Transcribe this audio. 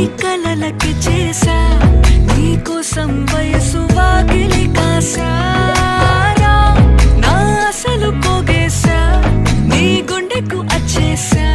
కలలకి చేసా నీకోసం వయసు వాకిలి కాసారా నా అసలు పోగేశా నీ గుండెకు అచ్చేసా